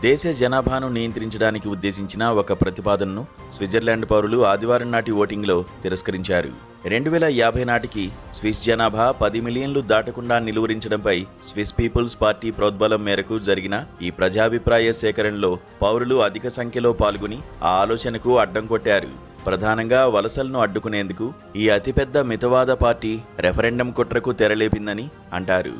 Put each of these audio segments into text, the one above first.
దేశ జనాభాను నియంత్రించడానికి ఉద్దేశించిన ఒక ప్రతిపాదనను స్విట్జర్లాండ్ పౌరులు ఆదివారం నాటి ఓటింగ్లో తిరస్కరించారు. 2050 నాటికి స్విస్ జనాభా 10 మిలియన్లు దాటకుండా నిలువరించడంపై స్విస్ పీపుల్స్ పార్టీ ప్రోద్బలం మేరకు జరిగిన ఈ ప్రజాభిప్రాయ సేకరణలో పౌరులు అధిక సంఖ్యలో పాల్గొని ఆ ఆలోచనకు అడ్డం కొట్టారు. ప్రధానంగా వలసలను అడ్డుకునేందుకు ఈ అతిపెద్ద మితవాద పార్టీ రెఫరెండం కుట్రకు తెరలేపిందని అంటారు.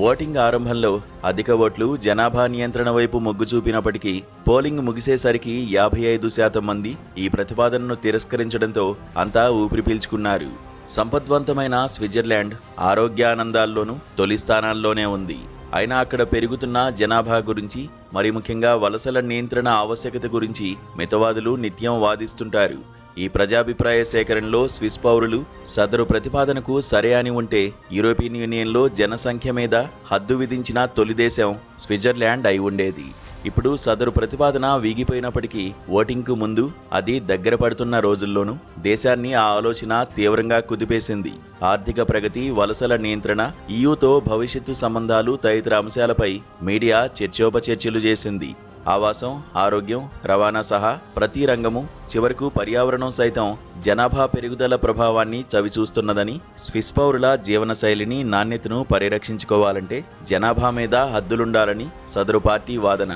ఓటింగ్ ఆరంభంలో అధిక ఓట్లు జనాభా నియంత్రణ వైపు మొగ్గు చూపినప్పటికీ పోలింగ్ ముగిసేసరికి 55% మంది ఈ ప్రతిపాదనను తిరస్కరించడంతో అంతా ఊపిరి పీల్చుకున్నారు. సంపద్వంతమైన స్విట్జర్లాండ్ ఆరోగ్యానందాల్లోనూ తొలి స్థానాల్లోనే ఉంది. అయినా అక్కడ పెరుగుతున్న జనాభా గురించి, మరి ముఖ్యంగా వలసల నియంత్రణ ఆవశ్యకత గురించి మితవాదులు నిత్యం వాదిస్తుంటారు. ఈ ప్రజాభిప్రాయ సేకరణలో స్విస్ పౌరులు సదరు ప్రతిపాదనకు సరే అని ఉంటే యూరోపియన్ యూనియన్లో జనసంఖ్య మీద హద్దు విధించిన తొలి దేశం స్విట్జర్లాండ్ అయి ఉండేది. ఇప్పుడు సదరు ప్రతిపాదన వీగిపోయినప్పటికీ ఓటింగ్కు ముందు అది దగ్గర పడుతున్న రోజుల్లోనూ దేశాన్ని ఆ ఆలోచన తీవ్రంగా కుదిపేసింది. ఆర్థిక ప్రగతి, వలసల నియంత్రణ, ఈయూతో భవిష్యత్తు సంబంధాలు తదితర అంశాలపై మీడియా చర్చోపచర్చలు చేసింది. ఆవాసం, ఆరోగ్యం, రవాణా సహా ప్రతి రంగము, చివరకు పర్యావరణం సైతం జనాభా పెరుగుదల ప్రభావాన్ని చవిచూస్తున్నదని, స్విస్ పౌరుల జీవనశైలిని, నాణ్యతను పరిరక్షించుకోవాలంటే జనాభా మీద హద్దులుండాలని సదరు పార్టీ వాదన.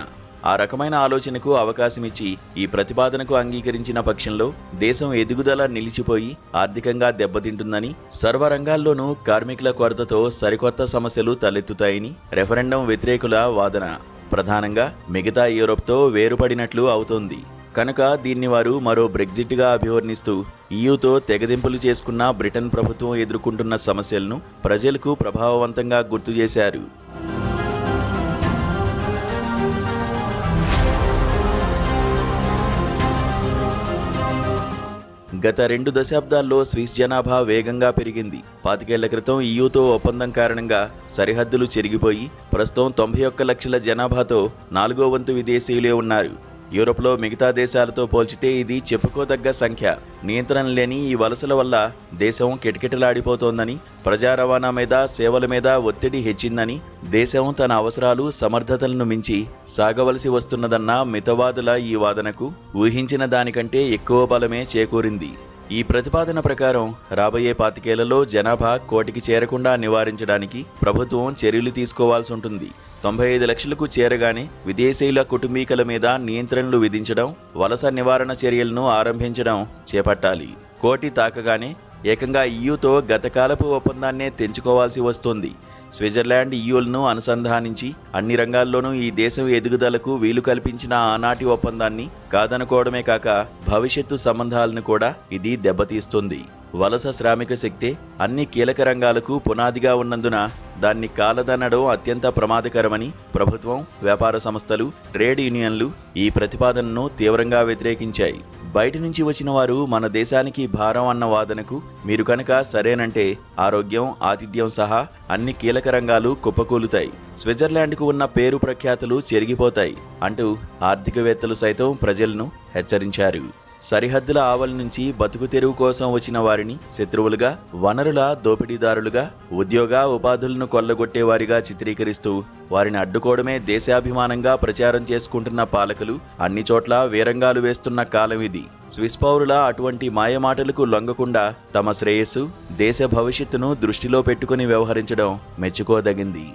ఆ రకమైన ఆలోచనకు అవకాశమిచ్చి ఈ ప్రతిపాదనకు అంగీకరించిన పక్షంలో దేశం ఎదుగుదల నిలిచిపోయి ఆర్థికంగా దెబ్బతింటుందని, సర్వరంగాల్లోనూ కార్మికుల కొరతతో సరికొత్త సమస్యలు తలెత్తుతాయని రెఫరెండం వ్యతిరేకుల వాదన. ప్రధానంగా మిగతా యూరోప్తో వేరుపడినట్లు అవుతోంది కనుక దీన్ని వారు మరో బ్రెగ్జిట్గా అభివర్ణిస్తూ ఈయూతో తెగదింపులు చేసుకున్న బ్రిటన్ ప్రభుత్వం ఎదుర్కొంటున్న సమస్యలను ప్రజలకు ప్రభావవంతంగా గుర్తు చేశారు. గత 2 దశాబ్దాల్లో స్విస్ జనాభా వేగంగా పెరిగింది. 25 ఏళ్ల క్రితం ఈయూతో ఒప్పందం కారణంగా సరిహద్దులు చెరిగిపోయి ప్రస్తుతం 91 లక్షల జనాభాతో 4వ వంతు విదేశీయులే ఉన్నారు. యూరోప్లో మిగతా దేశాలతో పోల్చితే ఇది చెప్పుకోదగ్గ సంఖ్య. నియంత్రణ లేని ఈ వలసల వల్ల దేశం కిటకిటలాడిపోతోందని, ప్రజా రవాణా మీద, సేవల మీద ఒత్తిడి హెచ్చిందని, దేశం తన అవసరాలు, సమర్థతలను మించి సాగవలసి వస్తున్నదన్న మితవాదుల ఈ వాదనకు ఊహించిన దానికంటే ఎక్కువ బలమే చేకూరింది. ఈ ప్రతిపాదన ప్రకారం రాబోయే 25 ఏళ్లలో జనాభా 1 కోటికి చేరకుండా నివారించడానికి ప్రభుత్వం చర్యలు తీసుకోవాల్సి ఉంటుంది. 95 లక్షలకు చేరగానే విదేశీయుల కుటుంబీకుల మీద నియంత్రణలు విధించడం, వలస నివారణ చర్యలను ఆరంభించడం చేపట్టాలి. 1 కోటి తాకగానే ఏకంగా ఈయూతో గతకాలపు ఒప్పందాన్నే తెంచుకోవాల్సి వస్తుంది. స్విట్జర్లాండ్ ఈయూలను అనుసంధానించి అన్ని రంగాల్లోనూ ఈ దేశం ఎదుగుదలకు వీలు కల్పించిన ఆనాటి ఒప్పందాన్ని కాదనుకోవడమే కాక భవిష్యత్తు సంబంధాలను కూడా ఇది దెబ్బతీస్తుంది. వలస శ్రామిక శక్తే అన్ని కీలక రంగాలకు పునాదిగా ఉన్నందున దాన్ని కాలదనడం అత్యంత ప్రమాదకరమని ప్రభుత్వం, వ్యాపార సంస్థలు, ట్రేడ్ యూనియన్లు ఈ ప్రతిపాదనను తీవ్రంగా వ్యతిరేకించాయి. బయట నుంచి వచ్చిన వారు మన దేశానికి భారం అన్న వాదనకు మీరు కనుక సరేనంటే ఆరోగ్యం, ఆతిథ్యం సహా అన్ని కీలక రంగాలు కుప్పకూలుతాయి, స్విట్జర్లాండ్కు ఉన్న పేరు ప్రఖ్యాతులు చెరిగిపోతాయి అంటూ ఆర్థికవేత్తలు సైతం ప్రజలను హెచ్చరించారు. సరిహద్దుల ఆవల నుంచి బతుకు తెరువు కోసం వచ్చిన వారిని శత్రువులుగా, వనరుల దోపిడీదారులుగా, ఉద్యోగ ఉపాధులను కొల్లగొట్టేవారిగా చిత్రీకరిస్తూ వారిని అడ్డుకోవడమే దేశాభిమానంగా ప్రచారం చేసుకుంటున్న పాలకులు అన్ని చోట్ల వేరంగాలు వేస్తున్న కాలం ఇది. స్విస్ పౌరుల అటువంటి మాయమాటలకు లొంగకుండా తమ శ్రేయస్సు, దేశ భవిష్యత్తును దృష్టిలో పెట్టుకుని వ్యవహరించడం మెచ్చుకోదగింది.